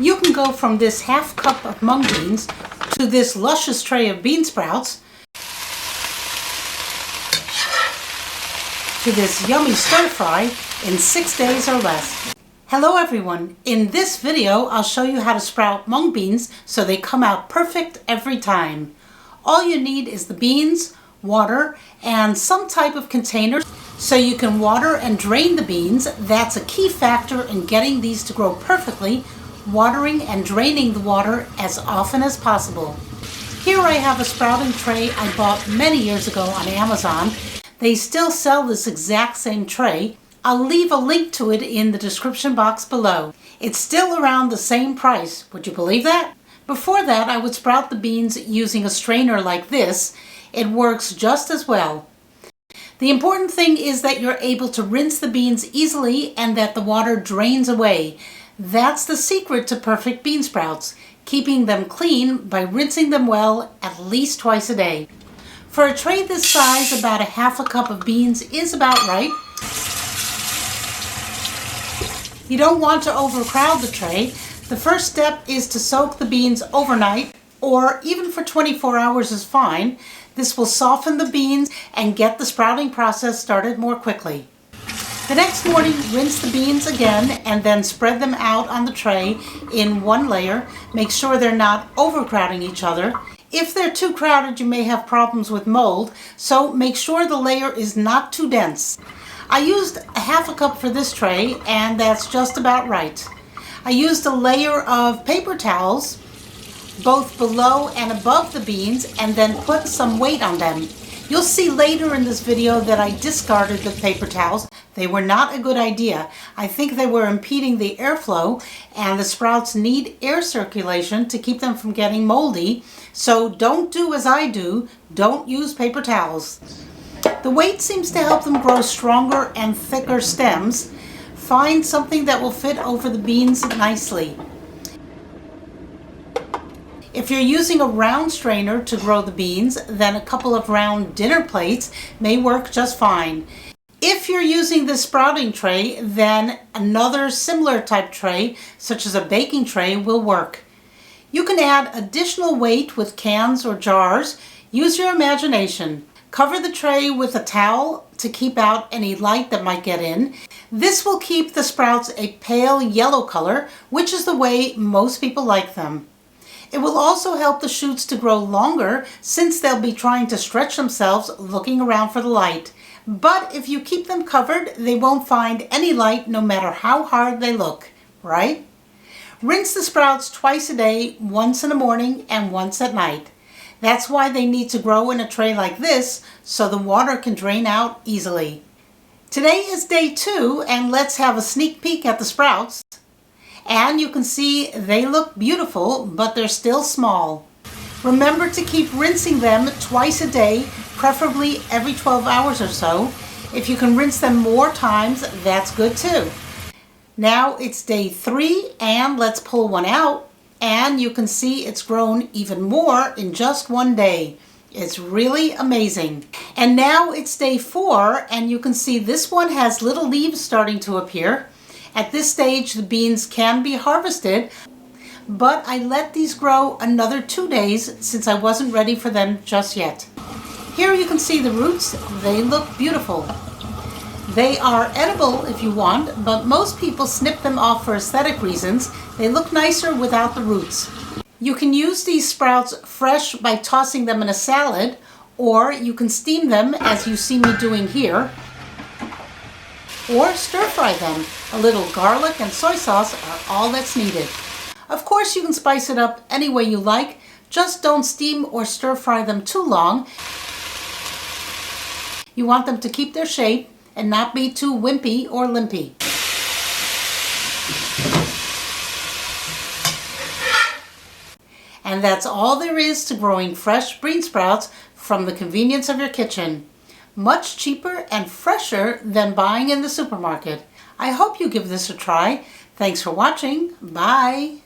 You can go from this half cup of mung beans to this luscious tray of bean sprouts to this yummy stir fry in 6 days or less. Hello everyone, in this video I'll show you how to sprout mung beans so they come out perfect every time. All you need is the beans, water, and some type of container so you can water and drain the beans. That's a key factor in getting these to grow perfectly, watering and draining the water as often as possible. Here I have a sprouting tray I bought many years ago on Amazon. They still sell this exact same tray. I'll leave a link to it in the description box below. It's still around the same price. Would you believe that? Before that, I would sprout the beans using a strainer like this. It works just as well. The important thing is that you're able to rinse the beans easily and that the water drains away. That's the secret to perfect bean sprouts, keeping them clean by rinsing them well at least twice a day. For a tray this size, about a half a cup of beans is about right. You don't want to overcrowd the tray. The first step is to soak the beans overnight, or even for 24 hours is fine. This will soften the beans and get the sprouting process started more quickly. The next morning, rinse the beans again and then spread them out on the tray in one layer. Make sure they're not overcrowding each other. If they're too crowded, you may have problems with mold, so make sure the layer is not too dense. I used a half a cup for this tray, and that's just about right. I used a layer of paper towels, both below and above the beans, and then put some weight on them. You'll see later in this video that I discarded the paper towels. They were not a good idea. I think they were impeding the airflow, and the sprouts need air circulation to keep them from getting moldy. So don't do as I do. Don't use paper towels. The weight seems to help them grow stronger and thicker stems. Find something that will fit over the beans nicely. If you're using a round strainer to grow the beans, then a couple of round dinner plates may work just fine. If you're using this sprouting tray, then another similar type tray, such as a baking tray, will work. You can add additional weight with cans or jars. Use your imagination. Cover the tray with a towel to keep out any light that might get in. This will keep the sprouts a pale yellow color, which is the way most people like them. It will also help the shoots to grow longer since they'll be trying to stretch themselves looking around for the light. But if you keep them covered, they won't find any light no matter how hard they look, right? Rinse the sprouts twice a day, once in the morning and once at night. That's why they need to grow in a tray like this, so the water can drain out easily. Today is day 2, and let's have a sneak peek at the sprouts. And you can see they look beautiful, but they're still small. Remember to keep rinsing them twice a day, preferably every 12 hours or so. If you can rinse them more times, that's good too. Now it's day 3, and let's pull one out. And you can see it's grown even more in just one day. It's really amazing. And now it's day 4, and you can see this one has little leaves starting to appear. At this stage, the beans can be harvested, but I let these grow another 2 days since I wasn't ready for them just yet. Here you can see the roots. They look beautiful. They are edible if you want, but most people snip them off for aesthetic reasons. They look nicer without the roots. You can use these sprouts fresh by tossing them in a salad, or you can steam them as you see me doing here, or stir fry them. A little garlic and soy sauce are all that's needed. Of course, you can spice it up any way you like. Just don't steam or stir fry them too long. You want them to keep their shape and not be too wimpy or limpy. And that's all there is to growing fresh bean sprouts from the convenience of your kitchen. Much cheaper and fresher than buying in the supermarket. I hope you give this a try. Thanks for watching. Bye.